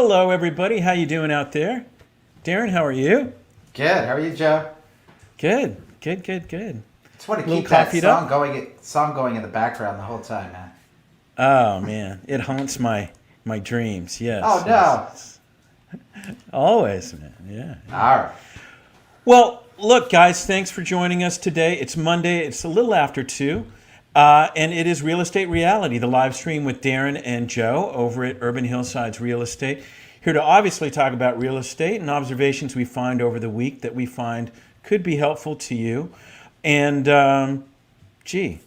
Hello, everybody. How you doing out there? Darren, how are you? Good. How are you, Joe? Good, good, good, good. Just want A to little keep that coffeeed up? song going in the background the whole time, man. Oh man, it haunts my dreams. Yes, Oh yes, no! yes. Always, man. Yeah. All right. Well, look, guys. Thanks for joining us today. It's Monday. It's a little after 2, and it is Real Estate Reality, the live stream with Darren and Joe over at Urban Hillsides Real Estate. Here to obviously talk about real estate and observations we find over the week that we find could be helpful to you. And gee,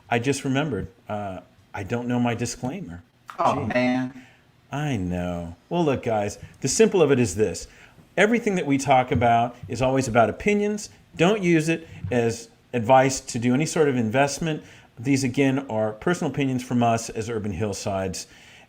I just remembered. I don't know my disclaimer. Oh Gee, man. I know. Well, look, guys, the simple of it is this. Everything that we talk about is always about opinions. Don't use it as advice to do any sort of investment. These, again, are personal opinions from us as Urban Hillsides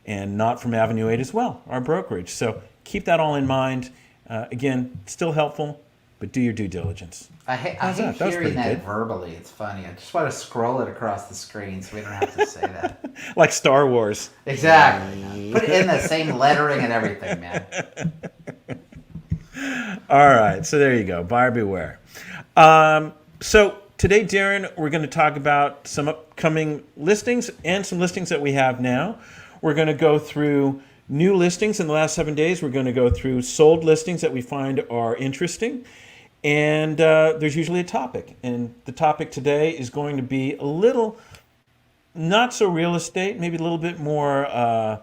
and not from Avenue 8 as well, our brokerage. So keep that all in mind. Again, still helpful, but do your due diligence. I hate How's that? That was hearing pretty that good. verbally. It's funny. I just want to scroll it across the screen so we don't have to say that. Like Star Wars. Exactly. Put it in the same lettering and everything, man. All right, so there you go. Buyer beware. So today, Darren, we're going to talk about some upcoming listings and some listings that we have now. We're going to go through new listings in the last 7 days. We're going to go through sold listings that we find are interesting. And there's usually a topic. And the topic today is going to be a little, not so real estate, maybe a little bit more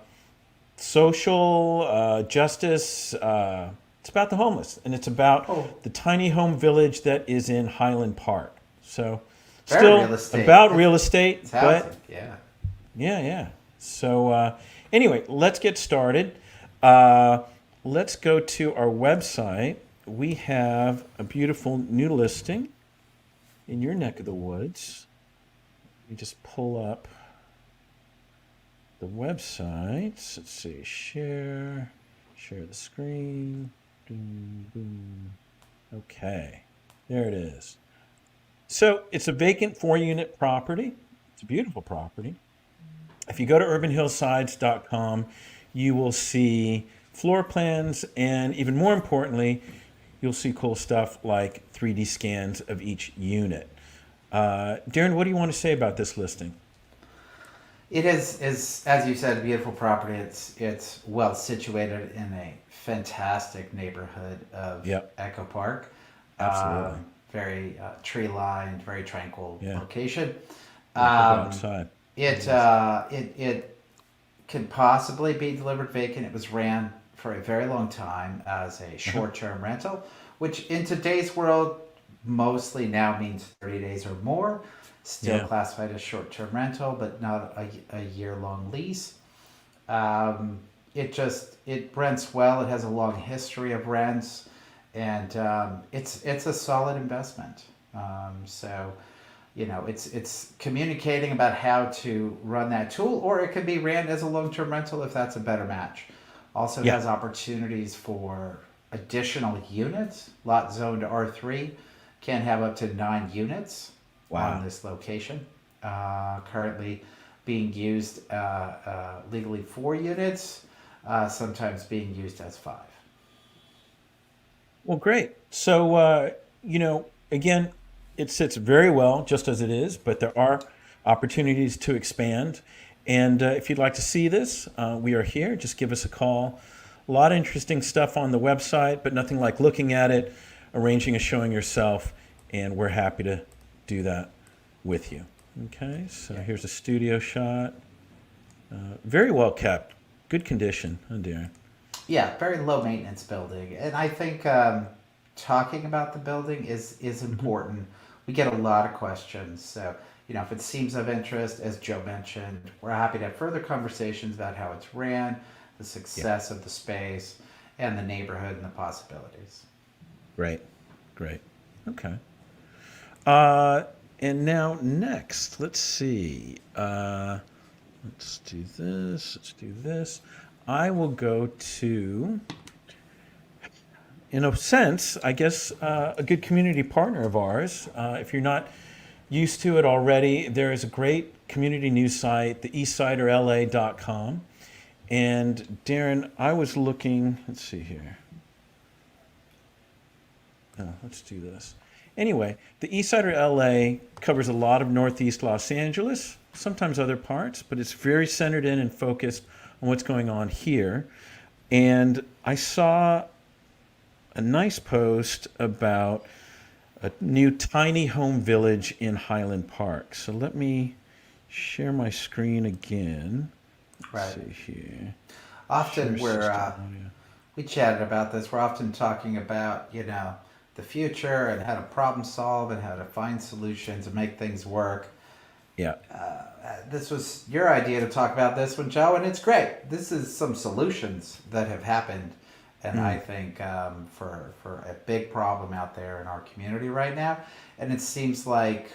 social justice. It's about the homeless, and it's about the tiny home village that is in Highland Park. So, Very still real estate. about real estate, It's but housing. Yeah. yeah. So, anyway, let's get started. Let's go to our website. We have a beautiful new listing in your neck of the woods. You just pull up the website. Let's see, share the screen. Boom, boom. Okay, there it is. So it's a vacant 4-unit property. It's a beautiful property. If you go to urbanhillsides.com, you will see floor plans, and even more importantly, you'll see cool stuff like 3D scans of each unit. Darren, what do you want to say about this listing? It is as you said, a beautiful property. It's well situated in a fantastic neighborhood of Yep. Echo Park. Absolutely. Very tree lined, very tranquil Yeah. location. We'll go Um, outside. it could possibly be delivered vacant. It was ran for a very long time as a short-term rental, which in today's world mostly now means 30 days or more. Still Yeah. classified as short-term rental, but not a year-long lease. It rents well. It has a long history of rents, and it's a solid investment. So, it's communicating about how to run that tool, or it could be ran as a long-term rental if that's a better match. Also Yeah. has opportunities for additional units. Lot zoned R3 can have up to 9 units Wow. on this location. Currently being used legally 4 units, sometimes being used as 5. Well, great. So, again, it sits very well just as it is, but there are opportunities to expand. And if you'd like to see this, we are here. Just give us a call. A lot of interesting stuff on the website, but nothing like looking at it, arranging a showing yourself, and we're happy to do that with you. Okay, so here's a studio shot. Very well kept. Good condition, huh, Darren? Yeah, very low maintenance building. And I think talking about the building is important. We get a lot of questions. So, if it seems of interest, as Joe mentioned, we're happy to have further conversations about how it's ran, the success of the space, and the neighborhood and the possibilities. Great. Okay. And now next, let's see. Let's do this. I will go to, in a sense, I guess, a good community partner of ours. If you're not used to it already, there is a great community news site, the eastsiderla.com. And Darren, I was looking, let's see here. Oh, let's do this. Anyway, the east side of LA covers a lot of northeast Los Angeles, sometimes other parts, but it's very centered in and focused on what's going on here. And I saw a nice post about a new tiny home village in Highland Park. So let me share my screen again. Let's Right. see here. Often Share system audio. we chatted about this. We're often talking about, the future and how to problem solve and how to find solutions and make things work. Yeah. This was your idea to talk about this one, Joe, and it's great. This is some solutions that have happened, and I think for a big problem out there in our community right now. And it seems like,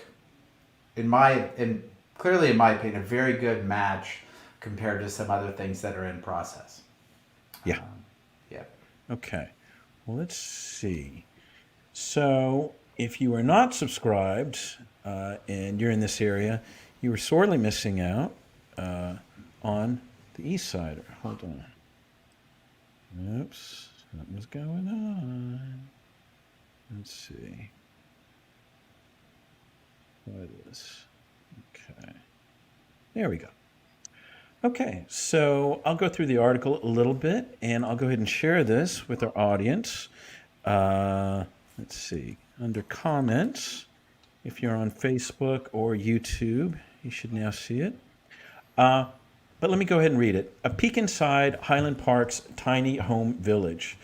clearly in my opinion, a very good match compared to some other things that are in process. Yeah. Yeah. Okay. Well, let's see. So, if you are not subscribed and you're in this area, you were sorely missing out on the East Sider. Hold on. Oops, something's going on. Let's see. What is? Okay. There we go. Okay, so I'll go through the article a little bit, and I'll go ahead and share this with our audience. Let's see, under comments, if you're on Facebook or YouTube, you should now see it. But let me go ahead and read it. A peek inside Highland Park's tiny home village.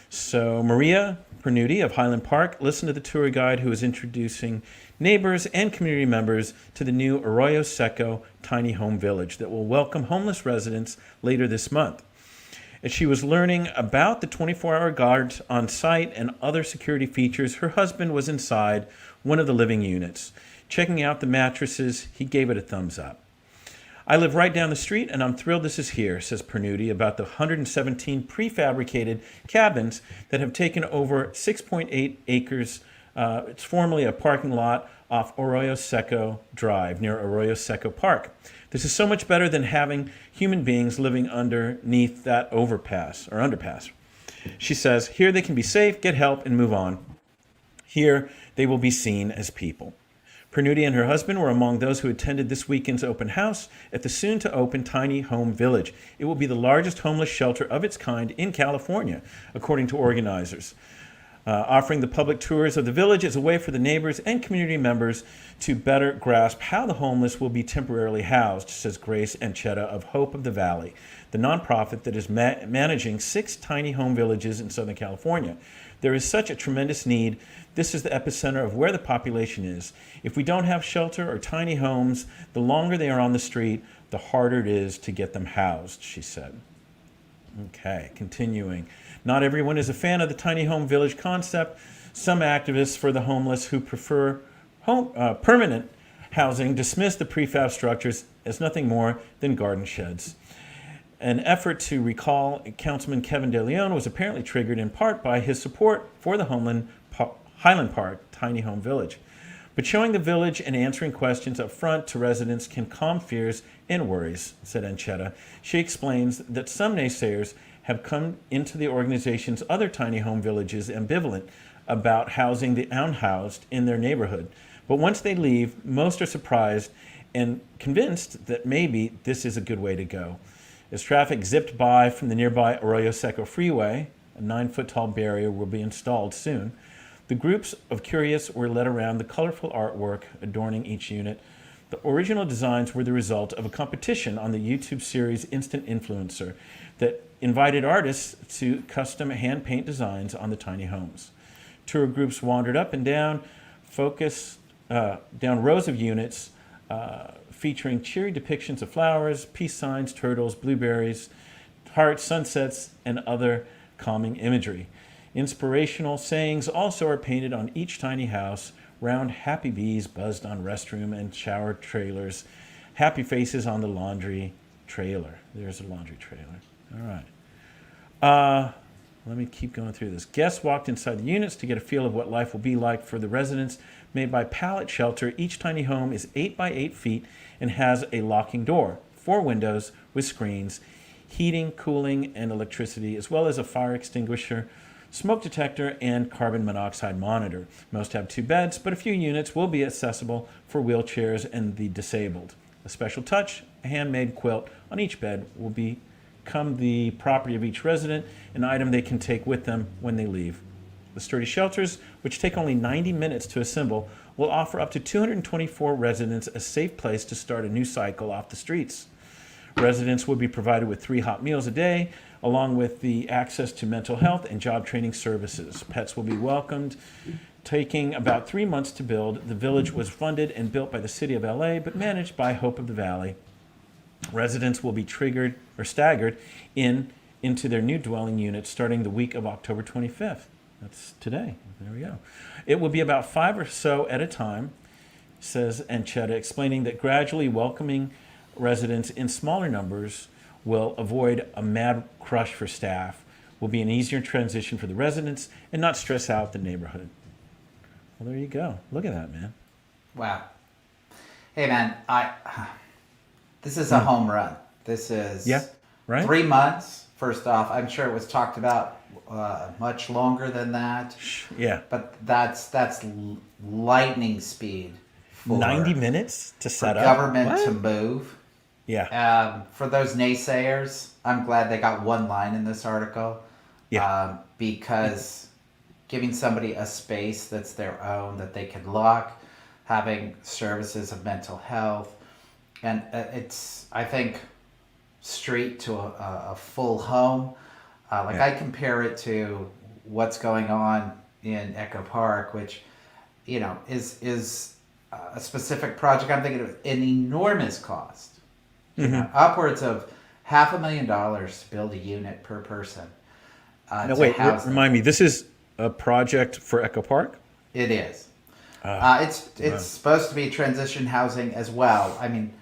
So Maria Pernuti of Highland Park listened to the tour guide who was introducing neighbors and community members to the new Arroyo Seco tiny home village that will welcome homeless residents later this month. As she was learning about the 24-hour guards on site and other security features, her husband was inside one of the living units. Checking out the mattresses, he gave it a thumbs up. I live right down the street, and I'm thrilled this is here, says Pernuti about the 117 prefabricated cabins that have taken over 6.8 acres. It's formerly a parking lot off Arroyo Seco Drive near Arroyo Seco Park. This is so much better than having human beings living underneath that overpass or underpass. She says, here they can be safe, get help, and move on. Here they will be seen as people. Pernuti and her husband were among those who attended this weekend's open house at the soon-to-open Tiny Home Village. It will be the largest homeless shelter of its kind in California, according to organizers. Offering the public tours of the village as a way for the neighbors and community members to better grasp how the homeless will be temporarily housed, says Grace Anchetta of Hope of the Valley, the nonprofit that is managing 6 tiny home villages in Southern California. There is such a tremendous need. This is the epicenter of where the population is. If we don't have shelter or tiny homes, the longer they are on the street, the harder it is to get them housed, she said. Okay, continuing. Not everyone is a fan of the tiny home village concept. Some activists for the homeless who prefer permanent housing dismiss the prefab structures as nothing more than garden sheds. An effort to recall Councilman Kevin De Leon was apparently triggered in part by his support for the Highland Park tiny home village. But showing the village and answering questions up front to residents can calm fears and worries, said Anchetta. She explains that some naysayers have come into the organization's other tiny home villages ambivalent about housing the unhoused in their neighborhood. But once they leave, most are surprised and convinced that maybe this is a good way to go. As traffic zipped by from the nearby Arroyo Seco Freeway, a 9-foot-tall barrier will be installed soon. The groups of curious were led around the colorful artwork adorning each unit. The original designs were the result of a competition on the YouTube series Instant Influencer that invited artists to custom hand paint designs on the tiny homes. Tour groups wandered up and down, down rows of units, featuring cheery depictions of flowers, peace signs, turtles, blueberries, hearts, sunsets, and other calming imagery. Inspirational sayings also are painted on each tiny house. Round happy bees buzzed on restroom and shower trailers. Happy faces on the laundry trailer. There's a laundry trailer. All right. Let me keep going through this. Guests walked inside the units to get a feel of what life will be like for the residents. Made by pallet shelter, each tiny home is 8 by 8 feet and has a locking door, 4 windows with screens. heating, cooling, and electricity, as well as a fire extinguisher, smoke detector, and carbon monoxide monitor. Most have 2 beds, but a few units will be accessible for wheelchairs and the disabled. A special touch, a handmade quilt on each bed will become the property of each resident, an item they can take with them when they leave. The sturdy shelters, which take only 90 minutes to assemble, will offer up to 224 residents a safe place to start a new cycle off the streets. Residents will be provided with 3 hot meals a day, along with the access to mental health and job training services. Pets will be welcomed. Taking about 3 months to build, the village was funded and built by the City of LA, but managed by Hope of the Valley. Residents will be staggered into their new dwelling units starting the week of October 25th. That's today. There we go. It will be about 5 or so at a time, says Anchetta, explaining that gradually welcoming residents in smaller numbers will avoid a mad crush for staff, will be an easier transition for the residents, and not stress out the neighborhood. Well, there you go. Look at that, man. Wow. Hey, man, this is a home run. This is right? 3 months. First off, I'm sure it was talked about much longer than that. Yeah. But that's lightning speed for 90 minutes to set up? Government to move. Yeah. For those naysayers, I'm glad they got one line in this article. Yeah. Because giving somebody a space that's their own, that they can lock, having services of mental health, and it's, I think, street to a full home. I compare it to what's going on in Echo Park, which, is a specific project. I'm thinking of an enormous cost. Upwards of $500,000 to build a unit per person. Now wait, remind me, this is a project for Echo Park? It is. It's supposed to be transition housing as well. I mean,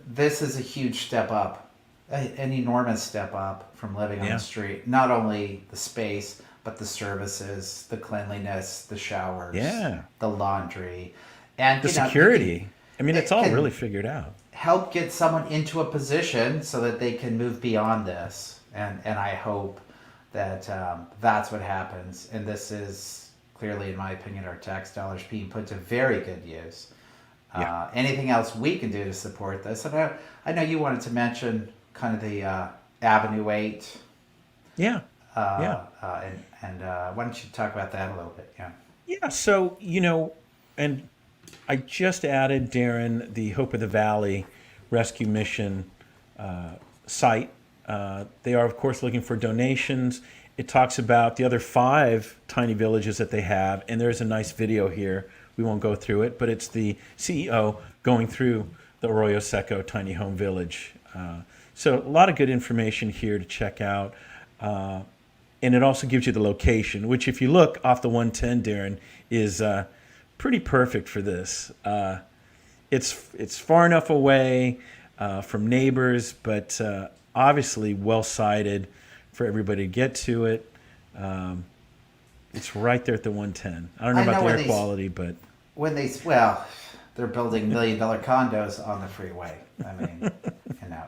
this is a huge step up, an enormous step up from living on the street. Not only the space, but the services, the cleanliness, the showers, the laundry, and the security. I mean, it's all really figured out. Help get someone into a position so that they can move beyond this. And I hope that that's what happens. And this is clearly, in my opinion, our tax dollars being put to very good use. Anything else we can do to support this? And I know you wanted to mention kind of the Avenue 8. And why don't you talk about that a little bit? Yeah, so, and I just added, Darren, the Hope of the Valley Rescue Mission site. They are, of course, looking for donations. It talks about the other 5 tiny villages that they have, and there's a nice video here. We won't go through it, but it's the CEO going through the Arroyo Seco tiny home village. So a lot of good information here to check out. And it also gives you the location, which if you look off the 110, Darren, is pretty perfect for this. It's far enough away from neighbors, but obviously well-sited for everybody to get to it. It's right there at the 110. I don't know about the air quality, but... they're building $1 million condos on the freeway. I mean,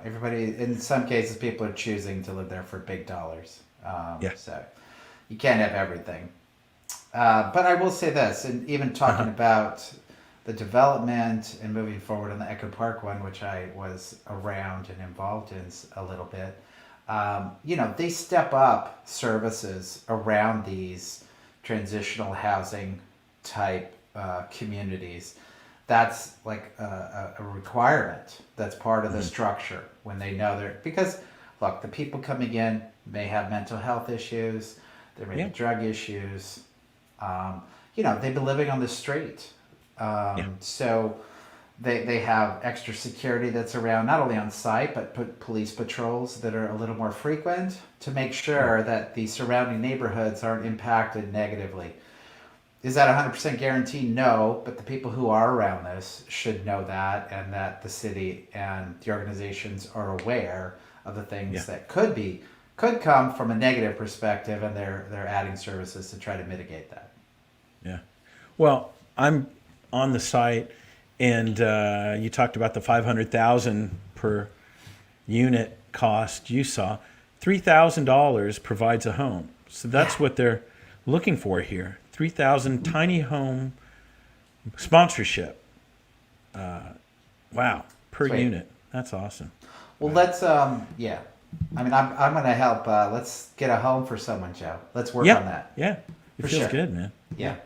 everybody, in some cases, people are choosing to live there for big dollars. So you can't have everything. But I will say this, and even talking about the development and moving forward on the Echo Park one, which I was around and involved in a little bit, they step up services around these transitional housing type communities. That's like a requirement. That's part of the structure when they know they're, because look, the people coming in may have mental health issues, there may be drug issues. They've been living on the street. So they have extra security that's around, not only on site, but police patrols that are a little more frequent to make sure that the surrounding neighborhoods aren't impacted negatively. Is that 100% guarantee? No, but the people who are around this should know that, and that the city and the organizations are aware of the things that could come from a negative perspective, and they're adding services to try to mitigate that. Yeah. Well, I'm on the site, and you talked about the $500,000 per unit. cost you saw, $3,000 provides a home. So that's what they're looking for here. 3,000 tiny home sponsorship. Wow, per Sweet. unit. That's awesome. Well, let's yeah. I mean, I'm going to help. Let's get a home for someone, Joe. Let's work on that. Yeah. It For feels sure. good, man. Yeah.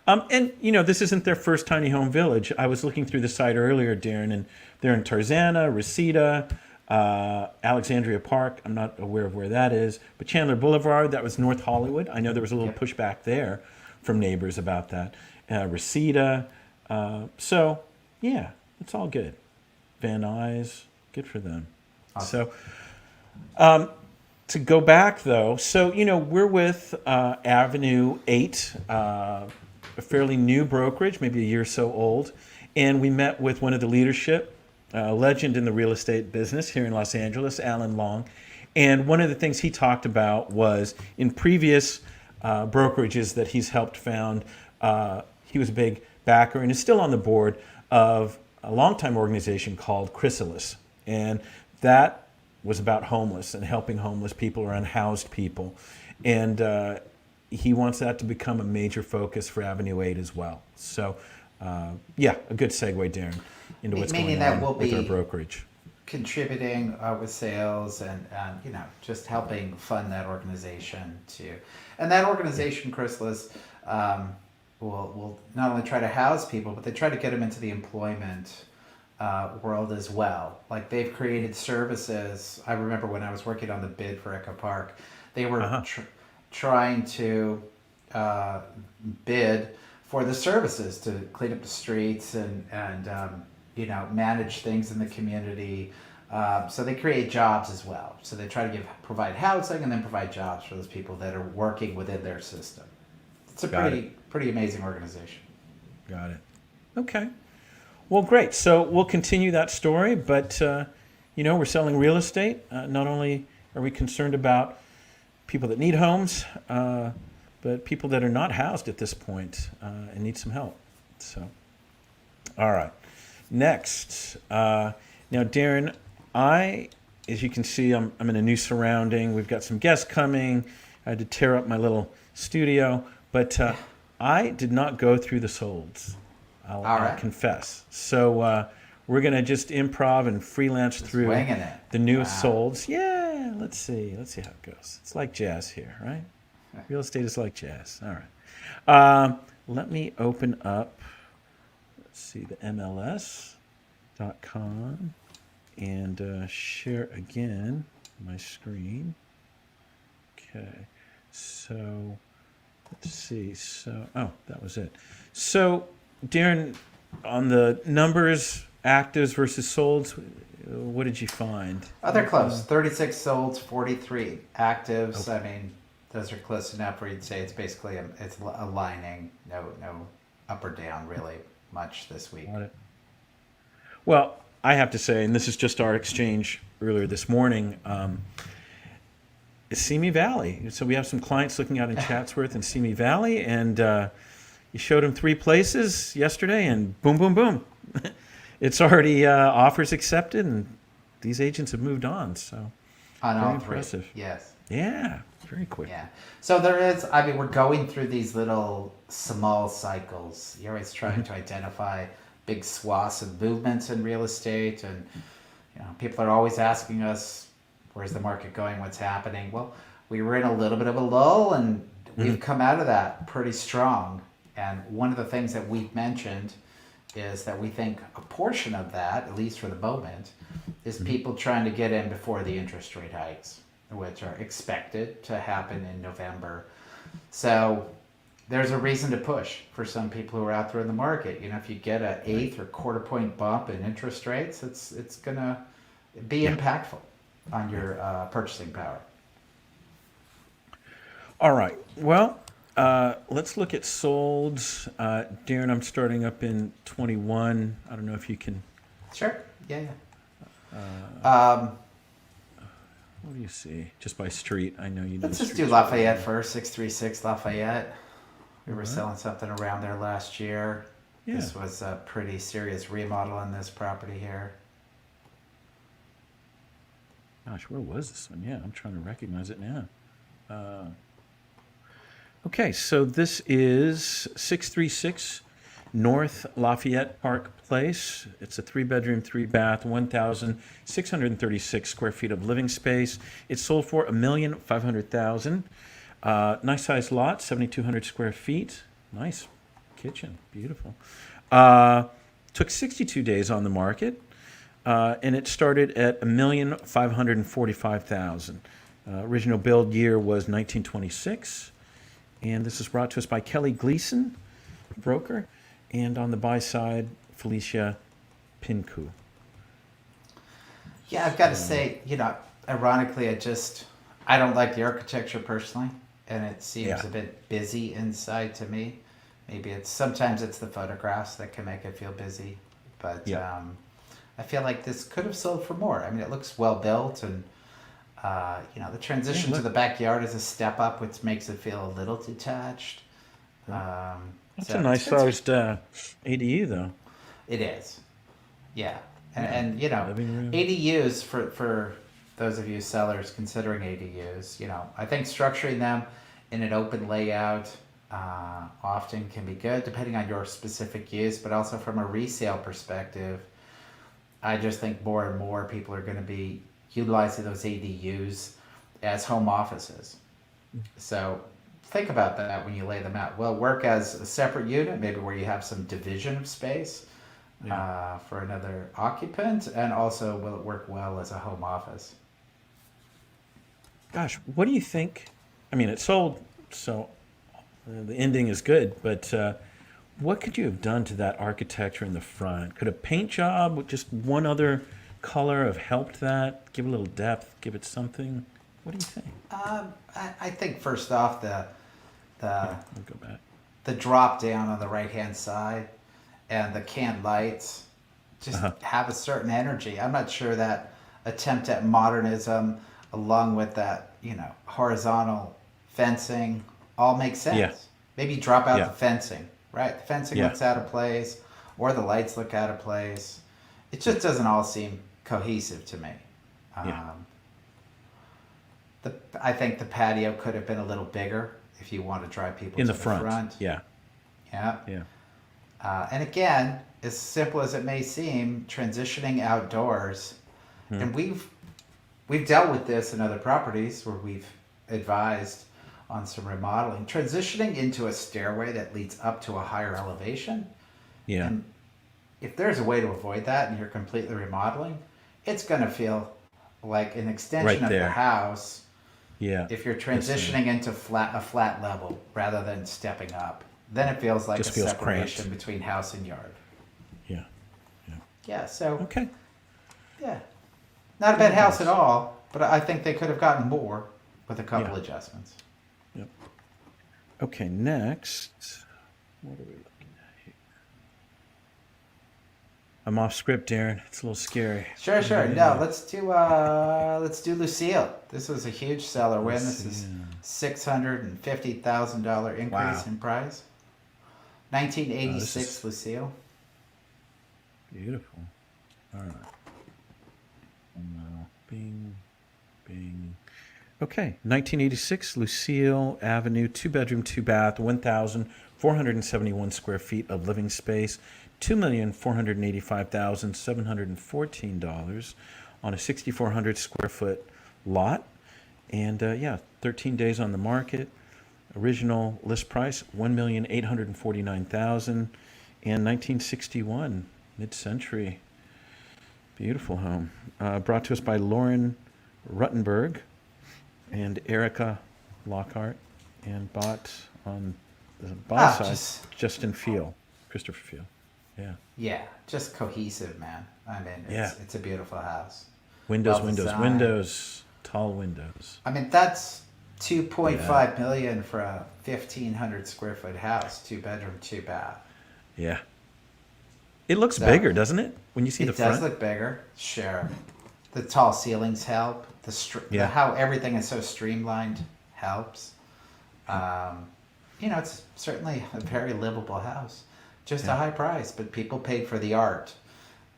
And this isn't their first tiny home village. I was looking through the site earlier, Darren, and they're in Tarzana, Reseda, Alexandria Park. I'm not aware of where that is, but Chandler Boulevard. That was North Hollywood. I know there was a little pushback there from neighbors about that. Reseda. So yeah, it's all good. Van Nuys, good for them. Awesome. So. To go back though, so we're with Avenue 8, a fairly new brokerage, maybe a year or so old, and we met with one of the leadership, legend in the real estate business here in Los Angeles, Alan Long, and one of the things he talked about was in previous brokerages that he's helped found, he was a big backer and is still on the board of a longtime organization called Chrysalis, and that was about homeless and helping homeless people or unhoused people. And he wants that to become a major focus for Avenue 8 as well. So, yeah, a good segue, Darren, into what's Meaning going that on we'll with our be brokerage. contributing with sales and just helping fund that organization too. And that organization, Chrysalis, will not only try to house people, but they try to get them into the employment world as well. Like they've created services. I remember when I was working on the bid for Echo Park, they were trying to bid for the services to clean up the streets and manage things in the community. So they create jobs as well. So they try to provide housing and then provide jobs for those people that are working within their system. It's a pretty amazing organization. Got it. Okay. Well, great. So we'll continue that story, but we're selling real estate. Not only are we concerned about people that need homes, but people that are not housed at this point and need some help. So, all right. Next, now, Darren, as you can see, I'm in a new surrounding. We've got some guests coming. I had to tear up my little studio, but I did not go through the solds. I'll confess. So we're going to just improv and freelance through the newest solds. Yeah, let's see how it goes. It's like jazz here, right? Real estate is like jazz. All right. Let me open up, let's see, the MLS.com and share again my screen. Okay. So let's see. That was it. So, Darren, on the numbers, actives versus solds, what did you find? They're close. 36 solds, 43 actives. Okay. I mean, those are close enough where you'd say it's basically it's aligning. No up or down really much this week. Got it. Well, I have to say, and this is just our exchange earlier this morning, Simi Valley. So we have some clients looking out in Chatsworth and Simi Valley, and you showed them 3 places yesterday, and boom, boom, boom. It's already offers accepted, and these agents have moved on. So on very all impressive. 3. Yes. Yeah, very quick. Yeah. So there is. I mean, we're going through these little small cycles. You're always trying to identify big swaths of movements in real estate, and people are always asking us, "Where's the market going? What's happening?" Well, we were in a little bit of a lull, and we've come out of that pretty strong. And one of the things that we've mentioned is that we think a portion of that, at least for the moment, is people trying to get in before the interest rate hikes, which are expected to happen in November. So there's a reason to push for some people who are out there in the market. If you get an 1/8 or quarter point bump in interest rates, it's going to be impactful on your purchasing power. All right. Well, let's look at solds. Darren, I'm starting up in 21. I don't know if you can. Sure. Yeah. What do you see? Just by street, I know you know. Let's just do Lafayette first. 636 Lafayette. We were selling something around there last year. Yeah. This was a pretty serious remodel on this property here. Gosh, where was this one? Yeah, I'm trying to recognize it now. Okay, so this is 636 North Lafayette Park Place. It's a three-bedroom, three-bath, 1,636 square feet of living space. It's sold for $1,500,000. Nice sized lot, 7,200 square feet. Nice kitchen, beautiful. Took 62 days on the market, and it started at $1,545,000. Original build year was 1926. And this is brought to us by Kelly Gleason, broker, and on the buy side, Felicia Pinku. Yeah, I've got to say, ironically, I don't like the architecture personally, and it seems a bit busy inside to me. Maybe sometimes it's the photographs that can make it feel busy, but I feel like this could have sold for more. I mean, it looks well built, and the transition to the backyard is a step up, which makes it feel a little detached. That's a nice sized ADU, though. It is, yeah, and Living room. ADUs for those of you sellers considering ADUs, I think structuring them in an open layout often can be good, depending on your specific use, but also from a resale perspective, I just think more and more people are going to be utilizing those ADUs as home offices. So think about that when you lay them out. Will it work as a separate unit, maybe where you have some division of space for another occupant, and also will it work well as a home office? Gosh, what do you think? I mean, it sold, so the ending is good, but what could you have done to that architecture in the front? Could a paint job with just one other color have helped that? Give a little depth, give it something? What do you think? I think first off, I'll go back. the drop down on the right hand side and the canned lights just have a certain energy. I'm not sure that attempt at modernism along with that, horizontal fencing all makes sense. Yeah. Maybe drop out Yeah. the fencing, right? The fencing Yeah. looks out of place or the lights look out of place. It just doesn't all seem cohesive to me. Yeah. I think the patio could have been a little bigger if you want to drive people In to the front. Yeah. Yeah. And again, as simple as it may seem, transitioning outdoors, and we've dealt with this in other properties where we've advised on some remodeling. Transitioning into a stairway that leads up to a higher elevation, Yeah. and if there's a way to avoid that and you're completely remodeling, it's going to feel like an extension Right of the there. house Yeah. if you're transitioning into a flat level rather than stepping up. Then it feels like Just a feels separation cramped. between house and yard. Yeah. Yeah, so Okay. yeah, not a bad house at all, but I think they could have gotten more with a couple Yeah. adjustments. Yep. Okay, next. What are we looking at here? I'm off script, Darren. It's a little scary. Sure. No, let's do Lucille. This was a huge seller win. This is $650,000 increase Wow. in price. 1986 Lucille. Beautiful. All right. Bing. Okay, 1986 Lucille Avenue, 2-bedroom, 2-bath, 1,471 square feet of living space, $2,485,714 on a 6,400 square foot lot, and 13 days on the market. Original list price $1,849,000, and 1961 mid-century. Beautiful home. Brought to us by Lauren Ruttenberg and Erica Lockhart, and bought on the buy side, Justin Field, Christopher Field. Yeah. Yeah, just cohesive, man. I mean, it's a beautiful house. Windows, Well-designed. tall windows. I mean, that's 2.5 million for a 1,500 square foot house, 2-bedroom, 2-bath. Yeah. It looks So, bigger, doesn't it? When you see the It does front. look bigger, sure. The tall ceilings help. How everything is so streamlined helps. It's certainly a very livable house. Just a high price, but people paid for the art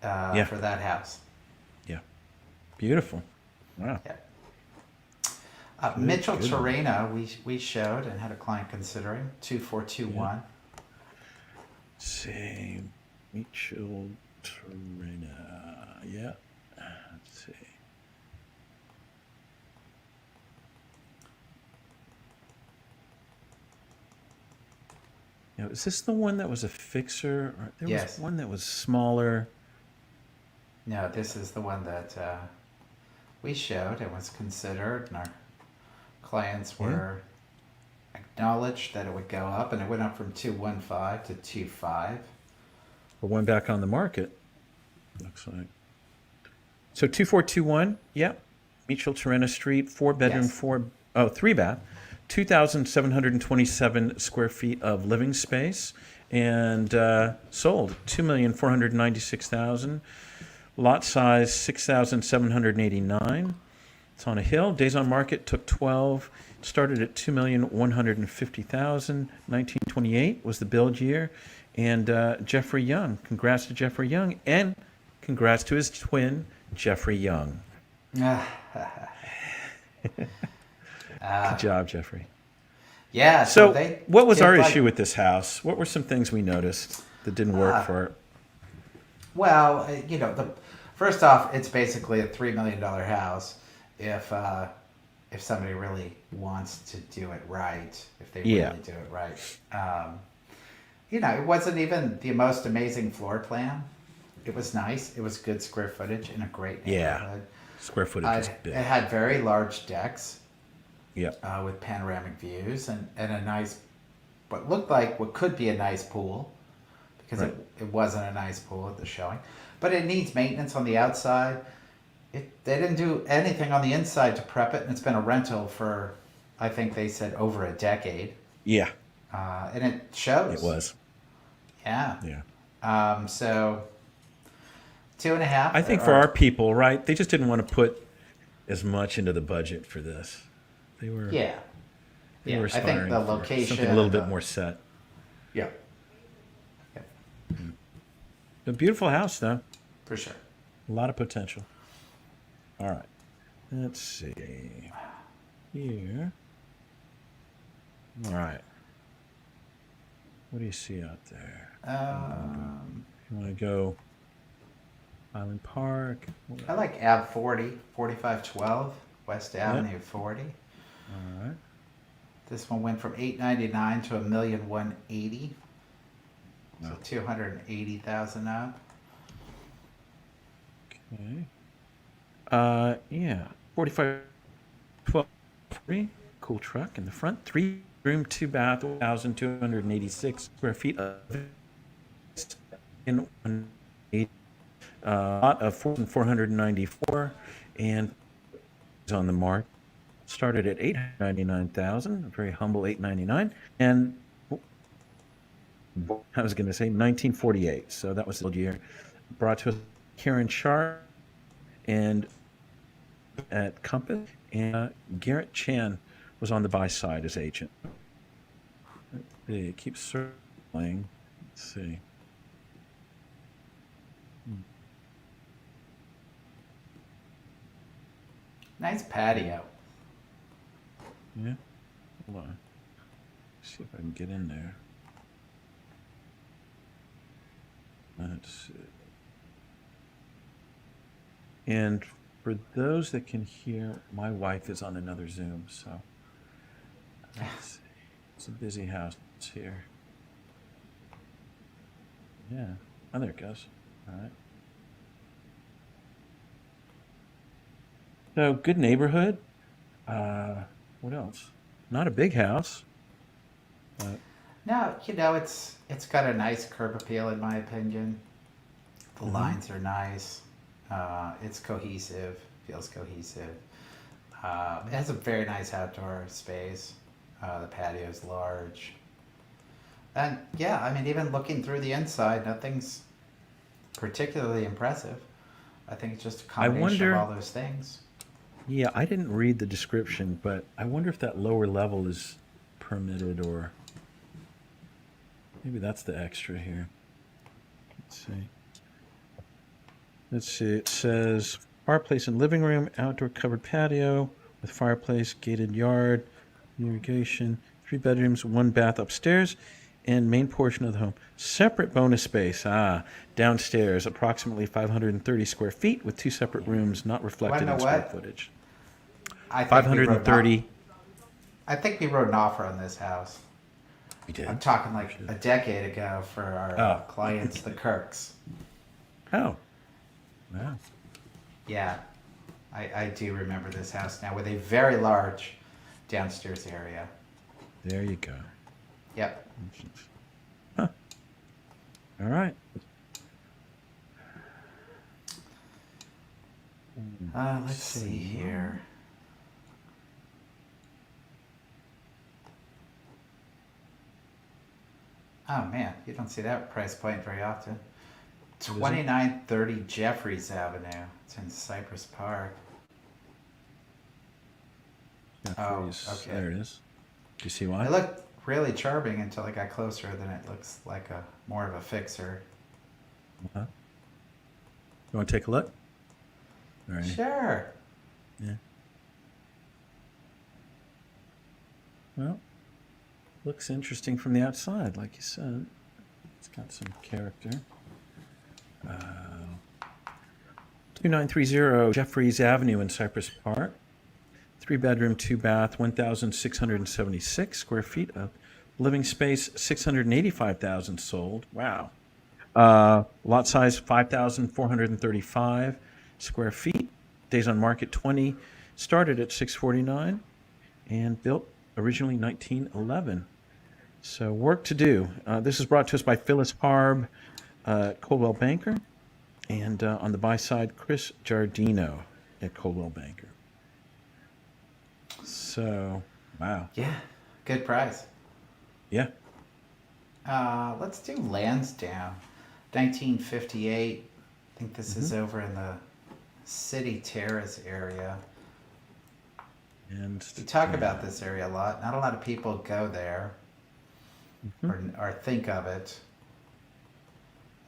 for that house. Yeah. Beautiful. Wow. Yeah. Good, Mitchell good one. Terreno, we showed and had a client considering Yeah. 2421. Let's see. Mutual Torina. Yeah. Let's see. Now, is this the one that was a fixer? Or there was Yes. one that was smaller. No, this is the one that we showed and was considered, and our clients Yeah. were acknowledged that it would go up, and it went up from 215 to 25. Or one back on the market. Looks like. So 2421. Yeah. Mutual Torina Street, 4 bedroom, Yes. 3 bath, 2,727 square feet of living space, and sold 2,496,000. Lot size 6,789. It's on a hill. Days on market took 12. Started at 2,150,000. 1928 was the build year. And Jeffrey Young. Congrats to Jeffrey Young. And congrats to his twin, Jeffrey Young. Good job, Jeffrey. Yeah, so So, they what was did our like, issue with this house? What were some things we noticed that didn't work for it? well, the first off, it's basically a $3 million house. If somebody really wants to do it right, if they Yeah. really do it right, it wasn't even the most amazing floor plan. It was nice. It was good square footage in a great Yeah. neighborhood. Square footage is It big. had very large decks Yeah. with panoramic views and a nice, what could be a nice pool, because Right. it wasn't a nice pool at the showing. But it needs maintenance on the outside. They didn't do anything on the inside to prep it, and it's been a rental for, I think they said, over a decade. Yeah. And it shows. It was. Yeah. Yeah. So 2.5. I think for our people, right, they just didn't want to put as much into the budget for this. They were Yeah. they Yeah. were I think aspiring the for location. something a little bit more set. Yeah. Yeah. A beautiful house, though. For sure. A lot of potential. All right. Let's see. Here. All right. What do you see out there? You want to go Highland Park? I like Ave 40, 4512, West Avenue 40. All right. This one went from 899 to 1,180,000. So Wow. 280,000 up. Okay. Yeah. 45, 12, 3. Cool truck in the front. 3 room, 2 bath, 1,286 square feet of in one lot of 494, and is on the market. Started at 899,000, a very humble 899, and I was going to say 1948. So that was the year. Brought to us Karen Sharp and at Compass, and Garrett Chan was on the buy side as agent. It keeps circling. Let's see. Nice patio. Yeah. Hold on. See if I can get in there. Let's see. And for those that can hear, my wife is on another Zoom, so let's see. It's a busy house here. Yeah. Oh, there it goes. All right. So good neighborhood. What else? Not a big house. But No, it's got a nice curb appeal in my opinion. The lines are nice. It's cohesive. Feels cohesive. It has a very nice outdoor space. The patio's large. And yeah, I mean, even looking through the inside, nothing's particularly impressive. I think it's just a I combination of all wonder, those things. yeah, I didn't read the description, but I wonder if that lower level is permitted, or maybe that's the extra here. Let's see. Let's see. It says Fireplace and living room, outdoor covered patio with fireplace, gated yard, irrigation, 3 bedrooms, 1 bath upstairs, and main portion of the home. Separate bonus space, downstairs, approximately 530 square feet with 2 separate rooms not You want reflected to in know square what? footage. I think we wrote. 530. I think we wrote an offer on this house. We did. I'm talking like a decade ago for our Oh. clients, the Kirks. Oh. Wow. Yeah, I do remember this house now with a very large downstairs area. There you go. Yep. Huh. All right. Let's see here. Oh man, you don't see that price point very often. 2930 Jeffries Avenue. It's in Cypress Park. Jeffries. okay. There it is. Do you see why? It looked really charming until I got closer. Then it looks like a more of a fixer. You want to take a look? All right. Sure. Yeah. Well, looks interesting from the outside, like you said. It's got some character. 2930 Jeffries Avenue in Cypress Park. 3 bedroom, 2 bath, 1,676 square feet of living space, 685,000 sold. Wow. Lot size 5,435 square feet. Days on market 20. Started at 649 and built originally 1911. So work to do. This is brought to us by Feliz, Coldwell Banker, and on the buy side, Chris Giardino at Coldwell Banker. So, wow. Yeah, good price. Yeah. Let's do Lansdowne, 1958. I think this is over in the City Terrace area. And We talk about this area a lot. Not a lot of people go there or think of it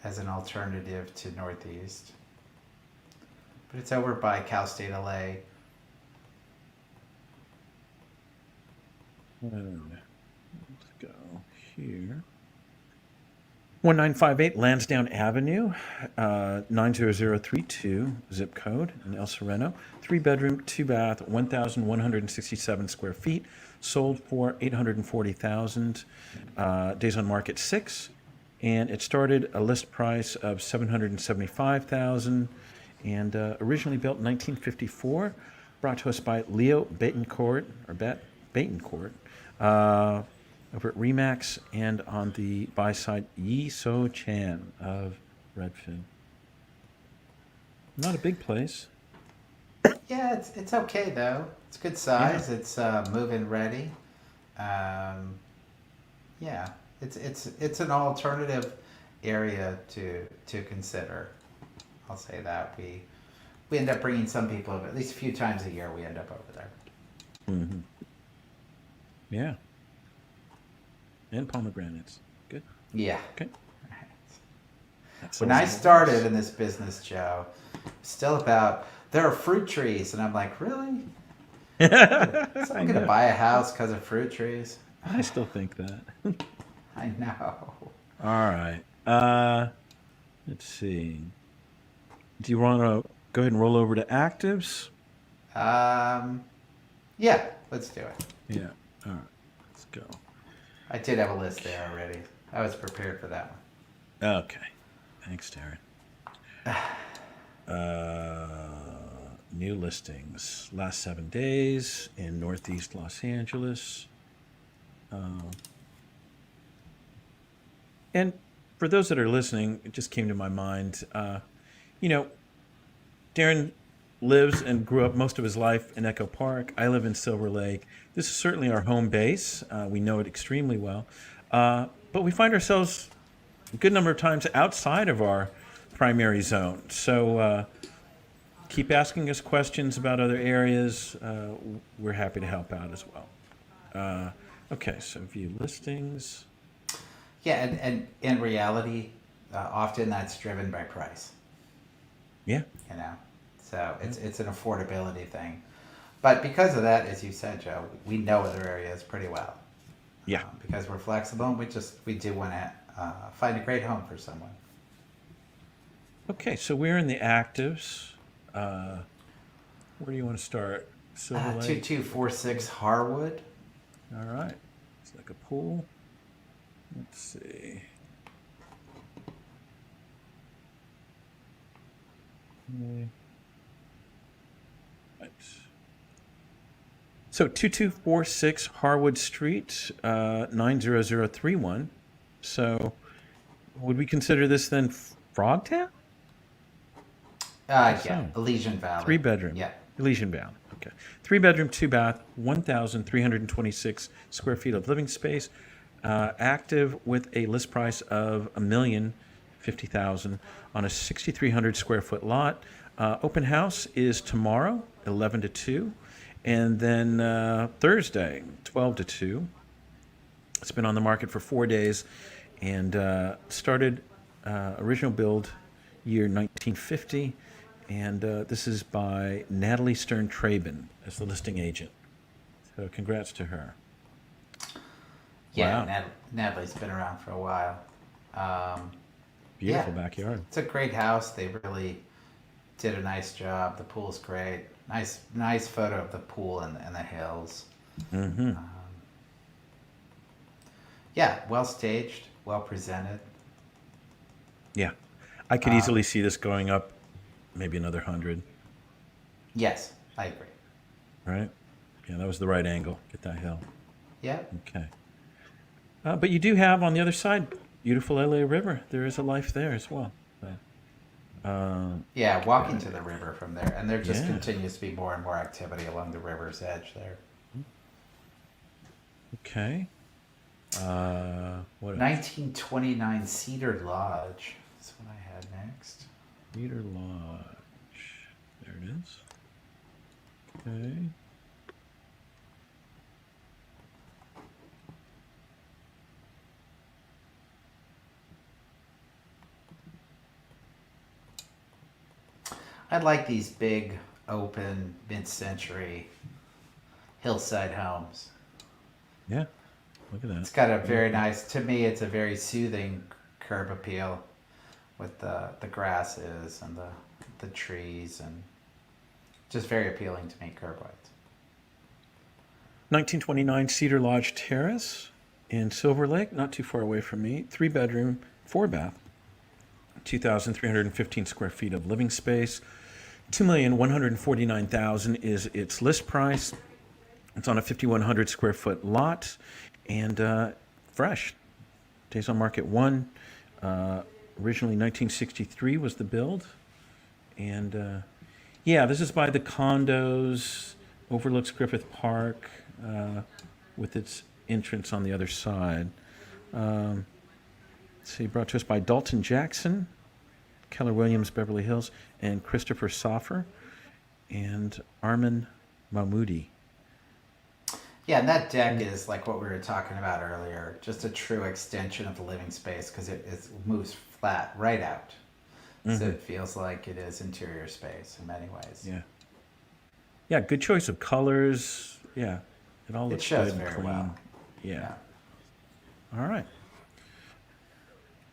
as an alternative to Northeast. But it's over by Cal State LA. Let's go here. 1958 Lansdowne Avenue, 90032 zip code in El Sereno. 3 bedroom, 2 bath, 1,167 square feet. Sold for $840,000. Days on market 6, and it started a list price of $775,000, and originally built in 1954. Brought to us by Leo Betancourt Betancourt. Over at Remax, and on the buy side, Yi So Chan of Redfin. Not a big place. Yeah, it's okay though. It's good size. It's move-in ready. Yeah, it's an alternative area to consider. I'll say that we end up bringing some people over at least a few times a year. We end up over there. Mm-hmm. Yeah. And pomegranates. Good. Yeah. Okay. When I started in this business, Joe, still about there are fruit trees, and I'm like, really? So I'm gonna buy a house because of fruit trees. I still think that. I know. All right. Let's see. Do you want to go ahead and roll over to actives? Yeah, let's do it. Yeah. All right. Let's go. I did have a list there already. I was prepared for that one. Okay. Thanks, Darren. New listings. Last 7 days in Northeast Los Angeles. And for those that are listening, it just came to my mind. Darren lives and grew up most of his life in Echo Park. I live in Silver Lake. This is certainly our home base. We know it extremely well. But we find ourselves a good number of times outside of our primary zone. So keep asking us questions about other areas. We're happy to help out as well. Okay, so view listings. Yeah, and in reality, often that's driven by price. Yeah. So Yeah. it's an affordability thing. But because of that, as you said, Joe, we know other areas pretty well. Yeah. Because we're flexible, and we do want to find a great home for someone. Okay, so we're in the actives. Uh, where do you want to start? Silver Lake? 2246 Harwood. All right. It's like a pool. Let's see. Okay. Right. So 2246 Harwood Street, 90031. So would we consider this then Frogtown? Yeah, So Elysian Valley. 3 bedroom, Yeah. Elysian Valley. Okay. 3 bedroom, 2 bath, 1,326 square feet of living space, active with a list price of $1,050,000 on a 6,300 square foot lot. Open house is tomorrow, 11 to 2, and then Thursday, 12 to 2. It's been on the market for 4 days and started original build year 1950. And this is by Natalie Stern Traben as the listing agent. So congrats to her. Yeah, Wow. Natalie's been around for a while. Beautiful Yeah, backyard. it's a great house. They really did a nice job. The pool's great. Nice photo of the pool and the hills. Mm-hmm. Yeah, well staged, well presented. Yeah. I could Um, easily see this going up maybe another 100, yes, I agree. right? Yeah, that was the right angle. Get that hill. Yeah, Okay. But you do have on the other side, beautiful LA River. There is a life there as well. yeah. Walking to the river from there, and there just Yeah. continues to be more and more activity along the river's edge there. Okay. What else? 1929 Cedar Lodge. That's what I had next. Cedar Lodge. There it is. Okay. I like these big, open, mid-century hillside homes. Yeah. Look at that. It's got a very nice, to me, it's a very soothing curb appeal with the grasses and the trees, and just very appealing to me curb-wise. 1929 Cedar Lodge Terrace in Silver Lake, not too far away from me. 3 bedroom, 4 bath, 2,315 square feet of living space. 2,149,000 is its list price. It's on a 5,100 square foot lot and fresh. Days on market 1. Originally 1963 was the build. And yeah, this is by the condos, overlooks Griffith Park with its entrance on the other side. Let's see, brought to us by Dalton Jackson, Keller Williams, Beverly Hills, and Christopher Soffer, and Armin Mahmoudi. Yeah, and that deck is like what we were talking about earlier, just a true extension of the living space because it moves flat right out. So it feels like it is interior space in many ways. Yeah. Yeah, good choice of colors. Yeah, it all It looks shows good and very clean. well. Yeah. Yeah. All right.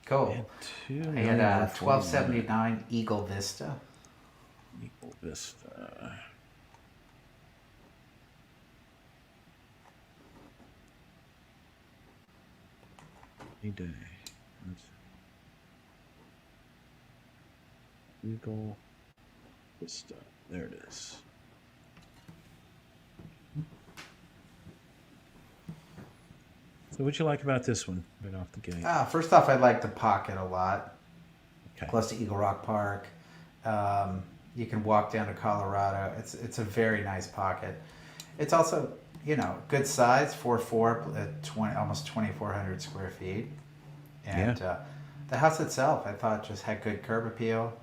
Cool. And I had 2,941. 1279 Eagle Vista. Eagle Vista. Any day. Let's- Eagle Vista. There it is. So what'd you like about this one right off the gate? First off, I like the pocket a lot. Okay. Close to Eagle Rock Park. You can walk down to Colorado. It's a very nice pocket. It's also, good size, 4'4", at 20, almost 2,400 square feet. And the house itself, I thought, just had good curb appeal.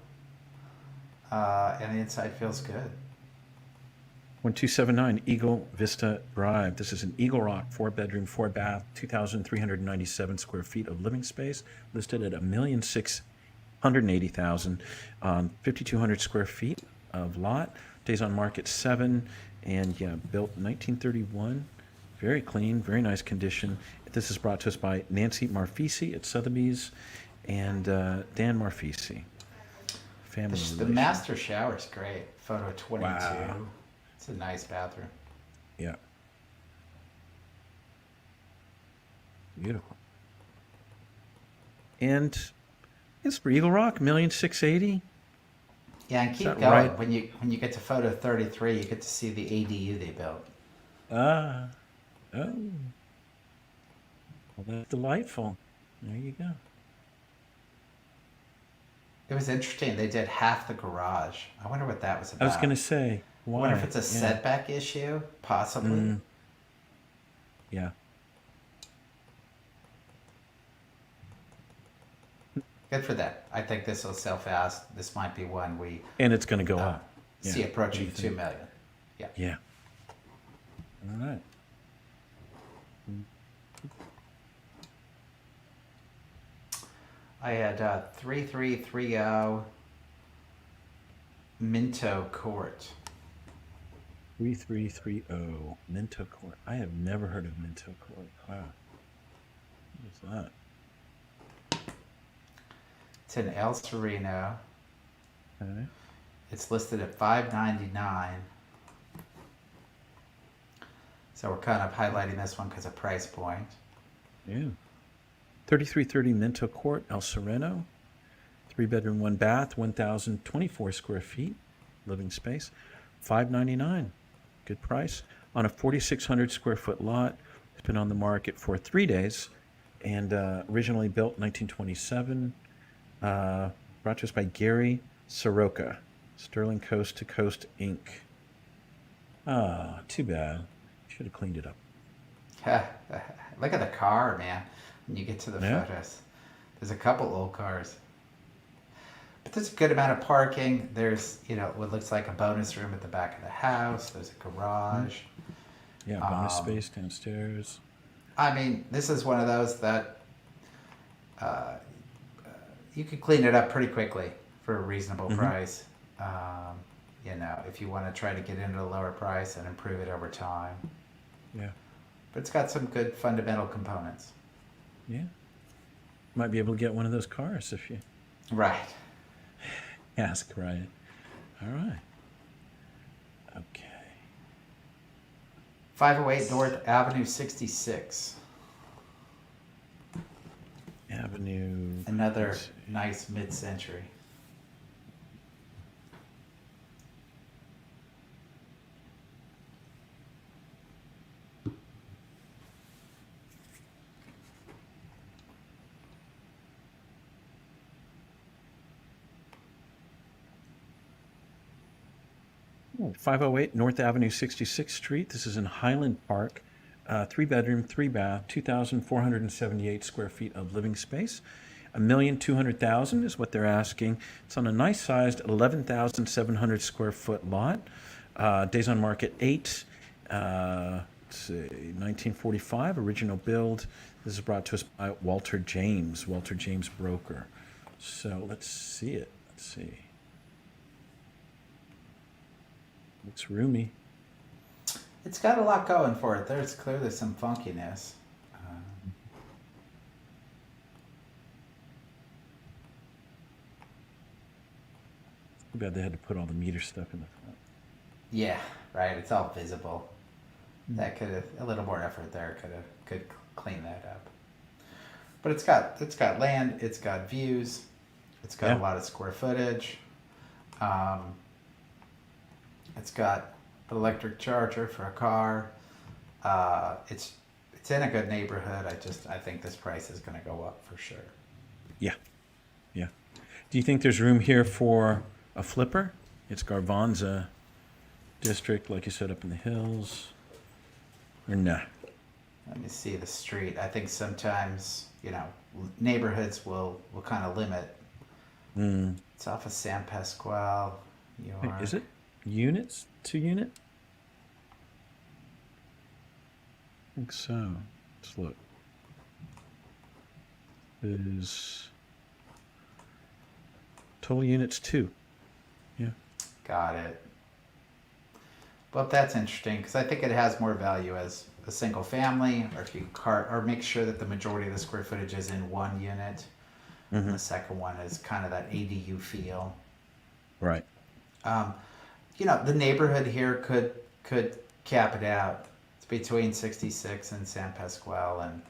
And the inside feels good. 1279 Eagle Vista Drive. This is an Eagle Rock 4 bedroom, 4 bath, 2,397 square feet of living space, listed at $1,680,000 on 5,200 square feet of lot. Days on market 7, and yeah, built 1931. Very clean, very nice condition. This is brought to us by Nancy Marfisi at Sotheby's and Dan Marfisi. Family The relation. master shower is great. Photo 22. Wow. It's a nice bathroom. Yeah. Beautiful. And it's for Eagle Rock, $1,680,000. Yeah, and keep that going. right? When you get to photo 33, you get to see the ADU they built. Ah. Oh. Well, that's delightful. There you go. It was interesting. They did half the garage. I wonder what that was I about. was going to say, I why? wonder if it's a Yeah. setback issue, possibly. Mm. Yeah. Good for that. I think this will sell fast. This might be one we And it's going to go up. see Yeah. approaching What do you 2 think? million. Yeah. Yeah. All right. I had 3330 Minto Court. 3330 Minto Court. I have never heard of Minto Court. Wow. What is that? It's in El Sereno. Okay. It's listed at $599. So we're kind of highlighting this one because of price point. Yeah. 3330 Minto Court, El Sereno. 3-bedroom, 1-bath, 1,024 square feet, living space. $599. Good price. On a 4,600 square foot lot. It's been on the market for 3 days and originally built 1927. Brought to us by Gary Soroka, Sterling Coast to Coast Inc. Ah, too bad. Should have cleaned it up. Look at the car, man. When you get to the Yeah. photos, there's a couple old cars. But there's a good amount of parking. There's, what looks like a bonus room at the back of the house. There's a garage. Yeah, bonus space downstairs. I mean, this is one of those that you could clean it up pretty quickly for a reasonable price. If you want to try to get into a lower price and improve it over time. Yeah. But it's got some good fundamental components. Yeah. Might be able to get one of those cars if you Right. ask right. All right. Okay. 508 North Avenue 66. Avenue. Another let's see. nice mid-century. Oh, 508 North Avenue 66th Street. This is in Highland Park. 3-bedroom, 3-bath, 2,478 square feet of living space. $1,200,000 is what they're asking. It's on a nice sized 11,700 square foot lot. Days on market 8. Let's see, 1945 original build. This is brought to us by Walter James Broker. So let's see it. Let's see. Looks roomy. It's got a lot going for it. There's clearly some funkiness. Too bad they had to put all the meter stuff in the front. Yeah, right. It's all visible. That could have a little more effort there. Could clean that up. But it's got land. It's got views. It's got Yeah. a lot of square footage. It's got an electric charger for a car. It's in a good neighborhood. I think this price is going to go up for sure. Yeah. Yeah. Do you think there's room here for a flipper? It's Garvanza district, like you said, up in the hills. Or nah? Let me see the street. I think sometimes neighborhoods will kind of limit. Mm. It's off of San Pasquale. Wait, is it units? 2-unit? I think so. Let's look. Is total units 2. Yeah. Got it. Well, that's interesting because I think it has more value as a single family, or if you or make sure that the majority of the square footage is in one unit. And Hmm. the second one is kind of that ADU feel. Right. Um, the neighborhood here could cap it out. It's between 66 and San Pasquale, and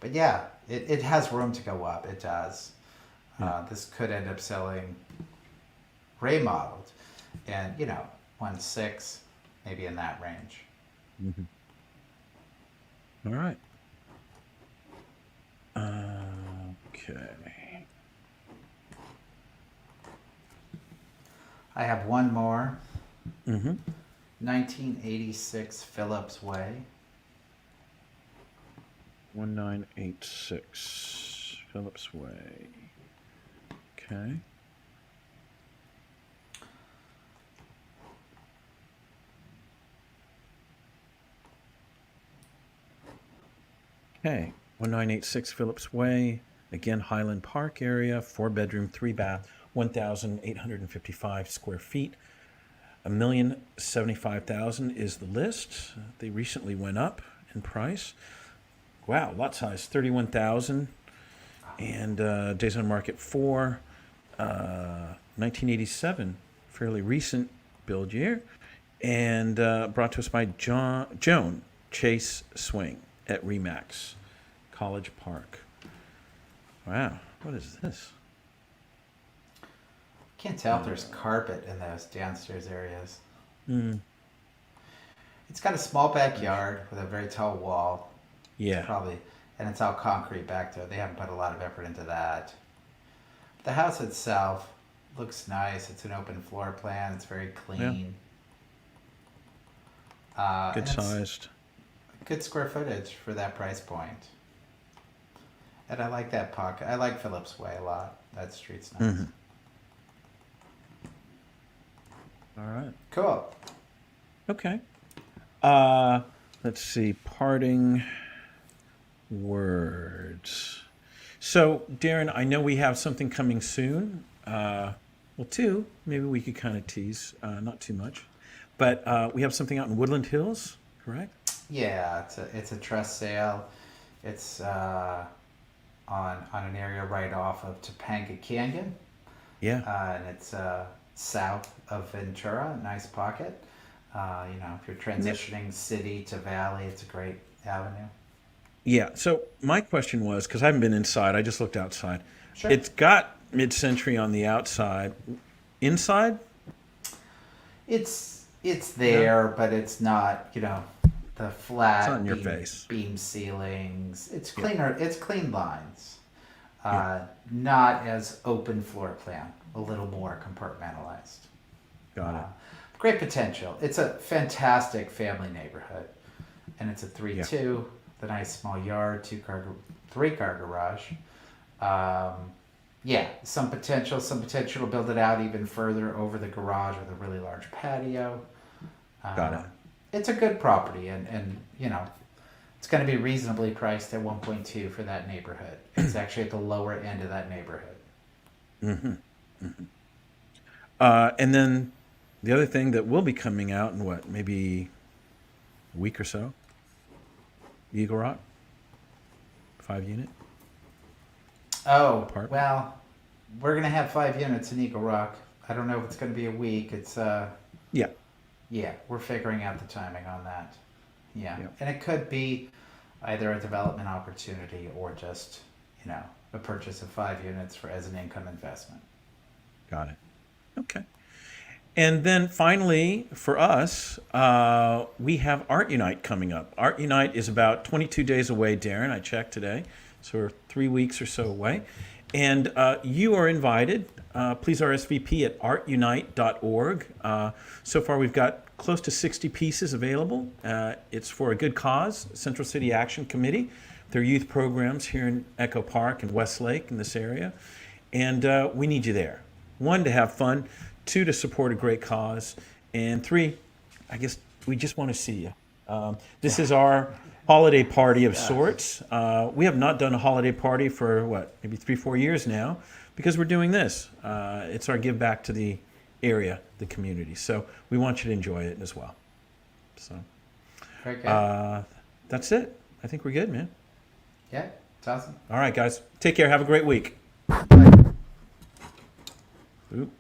but yeah, it has room to go up. It does. Yeah. This could end up selling remodeled, and 1.6, maybe in that range. Hmm. All right. Okay. I have one more. Mm-hmm. 1986 Phillips Way. 1986 Phillips Way. Okay. Okay. 1986 Phillips Way. Again, Highland Park area, 4 bedroom, 3 bath, 1,855 square feet. 1,075,000 is the list. They recently went up in price. Wow, lot size 31,000, and days on market 4. 1987, fairly recent build year, and brought to us by Joan Chase Swing at Remax College Park. Wow, what is this? Can't tell if there's carpet in those downstairs areas. Mm, It's got a small backyard with a very tall wall. yeah, Probably, and it's all concrete back there. They haven't put a lot of effort into that. The house itself looks nice. It's an open floor plan. It's very clean. good And it's sized. good square footage for that price point. And I like that pocket. I like Phillips Way a lot. That street's nice. Mhm. All right. Cool. Okay. Let's see. Parting words. So, Darren, I know we have something coming soon. Well, two. Maybe we could kind of tease, not too much. But we have something out in Woodland Hills, correct? Yeah, it's a trust sale. It's on an area right off of Topanga Canyon, Yeah. and it's south of Ventura. Nice pocket. If you're transitioning city to valley, it's a great avenue. Yeah. So my question was, because I haven't been inside, I just looked outside. Sure. It's got mid-century on the outside. Inside? It's there, but it's not. The It's flat not in your face. beam ceilings. It's Yeah. cleaner. It's clean lines. Yeah. Not as open floor plan. A little more compartmentalized. Got it. Great potential. It's a fantastic family neighborhood, and it's a 3-2. The nice small yard, 3-car garage. Yeah, some potential to build it out even further over the garage with a really large patio. Got it. It's a good property, and it's going to be reasonably priced at 1.2 for that neighborhood. It's actually at the lower end of that neighborhood. And then the other thing that will be coming out in what, maybe a week or so? Eagle Rock, 5 unit. Oh, Apartment? well, we're going to have 5 units in Eagle Rock. I don't know if it's going to be a week. It's Yeah. Yeah, we're figuring out the timing on that. Yeah. Yeah. And it could be either a development opportunity or just, a purchase of 5 units as an income investment. Got it. Okay. And then finally, for us, we have Art Unite coming up. Art Unite is about 22 days away, Darren. I checked today. So we're 3 weeks or so away. And you are invited. Please RSVP at artunite.org. So far, we've got close to 60 pieces available. It's for a good cause, Central City Action Committee. Their youth programs here in Echo Park and Westlake in this area. And we need you there. 1, to have fun. 2, to support a great cause. And 3, I guess we just want to see you. This is our holiday party of sorts. We have not done a holiday party for maybe 3-4 years now, because we're doing this. It's our give back to the area, the community. So we want you to enjoy it as well. So Very good. that's it. I think we're good, man. Yeah, it's awesome. All right, guys. Take care. Have a great week. Bye. Oop.